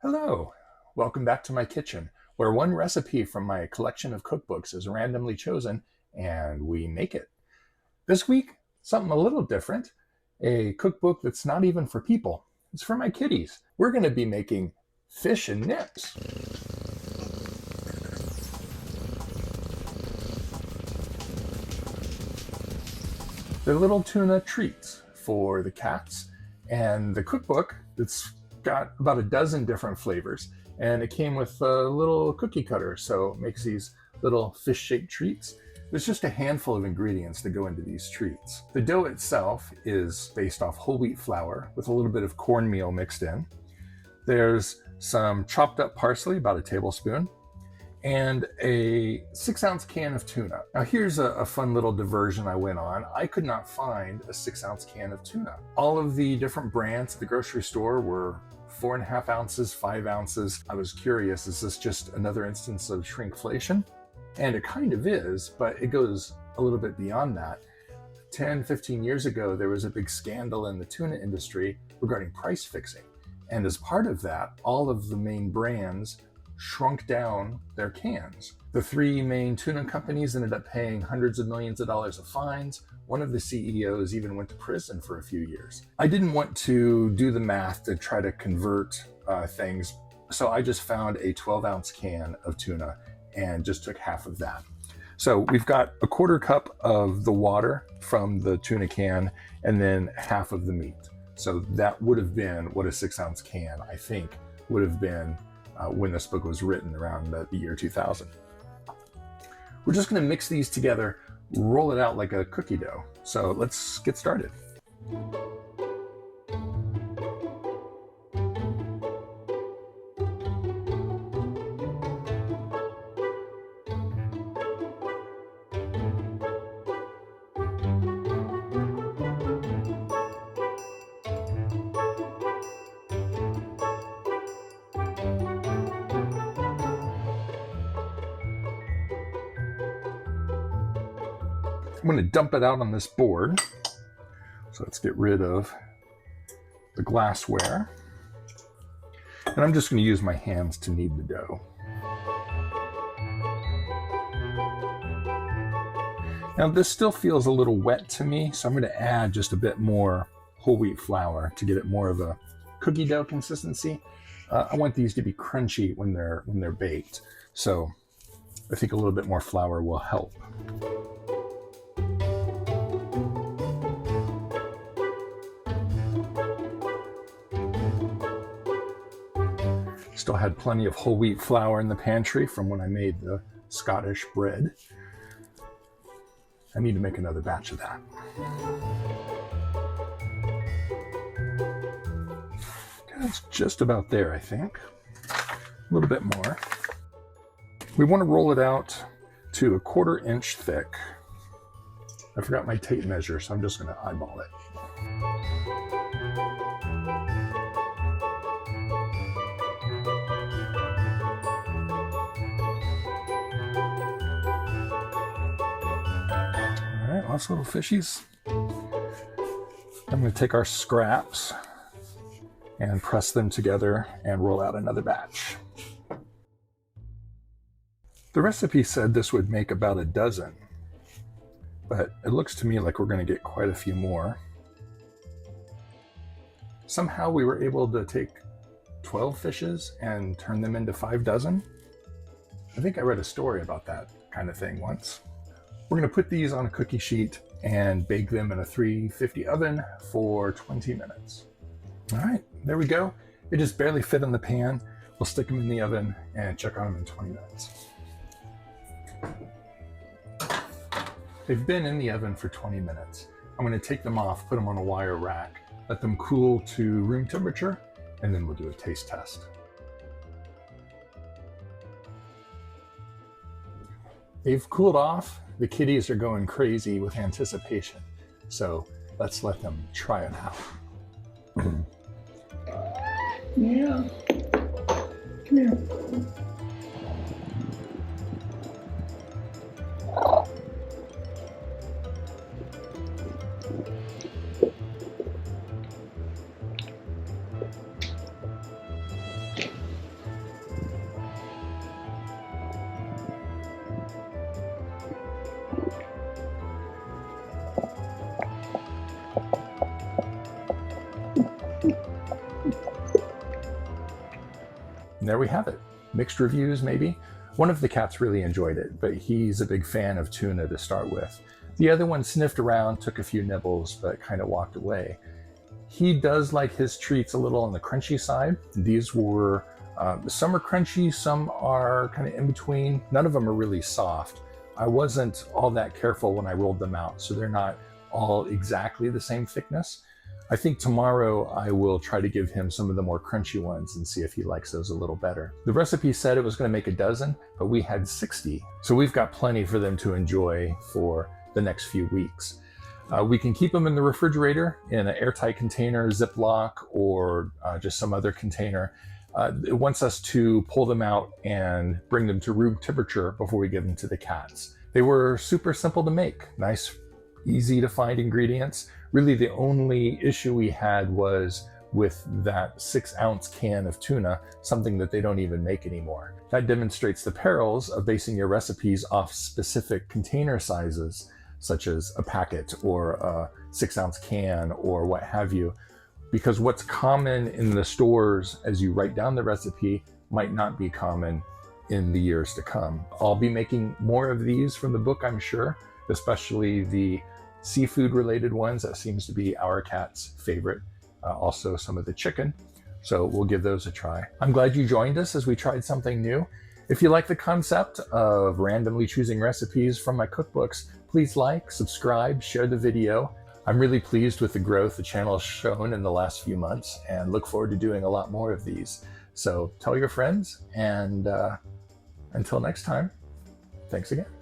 Hello, welcome back to my kitchen, where one recipe from my collection of cookbooks is randomly chosen and we make it. This week, something a little different, a cookbook that's not even for people. It's for my kitties. We're going to be making fish and nips. They're little tuna treats for the cats, and the cookbook, it's got about a dozen different flavors, and it came with a little cookie cutter, so it makes these little fish-shaped treats. There's just a handful of ingredients that go into these treats. The dough itself is based off whole wheat flour with a little bit of cornmeal mixed in. There's some chopped up parsley, about a tablespoon, and a 6-ounce can of tuna. Now here's a fun little diversion I went on. I could not find a 6-ounce can of tuna. All of the different brands at the grocery store were 4.5 ounces, 5 ounces. I was curious, is this just another instance of shrinkflation? And it kind of is, but it goes a little bit beyond that. 10, 15 years ago, there was a big scandal in the tuna industry regarding price fixing. And as part of that, all of the main brands shrunk down their cans. The 3 main tuna companies ended up paying hundreds of millions of dollars of fines. One of the CEOs even went to prison for a few years. I didn't want to do the math to try to convert things, so I just found a 12-ounce can of tuna and just took half of that. So we've got a 1/4 cup of the water from the tuna can and then half of the meat. So that would have been what a 6-ounce can, I think, would have been when this book was written around the year 2000. We're just going to mix these together, roll it out like a cookie dough. So let's get started. I'm going to dump it out on this board. So let's get rid of the glassware. And I'm just going to use my hands to knead the dough. Now this still feels a little wet to me, so I'm going to add just a bit more whole wheat flour to get it more of a cookie dough consistency. I want these to be crunchy when they're baked, so I think a little bit more flour will help. Still had plenty of whole wheat flour in the pantry from when I made the Scottish bread. I need to make another batch of that. That's just about there, I think. A little bit more. We want to roll it out to a 1/4 inch thick. I forgot my tape measure, so I'm just going to eyeball it. Lots of little fishies. I'm going to take our scraps and press them together and roll out another batch. The recipe said this would make about a dozen, but it looks to me like we're going to get quite a few more. Somehow we were able to take 12 fishes and turn them into 5 dozen. I think I read a story about that kind of thing once. We're going to put these on a cookie sheet and bake them in a 350 oven for 20 minutes. All right, there we go. They just barely fit in the pan. We'll stick them in the oven and check on them in 20 minutes. They've been in the oven for 20 minutes. I'm going to take them off, put them on a wire rack, let them cool to room temperature, and then we'll do a taste test. They've cooled off. The kitties are going crazy with anticipation. So let's let them try it out. Yeah. Come here. And there we have it. Mixed reviews, maybe. One of the cats really enjoyed it, but he's a big fan of tuna to start with. The other one sniffed around, took a few nibbles, but kind of walked away. He does like his treats a little on the crunchy side. These were, some are crunchy, some are kind of in between. None of them are really soft. I wasn't all that careful when I rolled them out, so they're not all exactly the same thickness. I think tomorrow I will try to give him some of the more crunchy ones and see if he likes those a little better. The recipe said it was going to make a dozen, but we had 60. So we've got plenty for them to enjoy for the next few weeks. We can keep them in the refrigerator in an airtight container, Ziploc, or just some other container. It wants us to pull them out and bring them to room temperature before we give them to the cats. They were super simple to make, nice, easy to find ingredients. Really the only issue we had was with that 6-ounce can of tuna, something that they don't even make anymore. That demonstrates the perils of basing your recipes off specific container sizes, such as a packet or a 6-ounce can or what have you, because what's common in the stores as you write down the recipe might not be common in the years to come. I'll be making more of these from the book, I'm sure, especially the seafood related ones. That seems to be our cat's favorite. Also some of the chicken. So we'll give those a try. I'm glad you joined us as we tried something new. If you like the concept of randomly choosing recipes from my cookbooks, please like, subscribe, share the video. I'm really pleased with the growth the channel has shown in the last few months and look forward to doing a lot more of these. So tell your friends, and until next time, thanks again.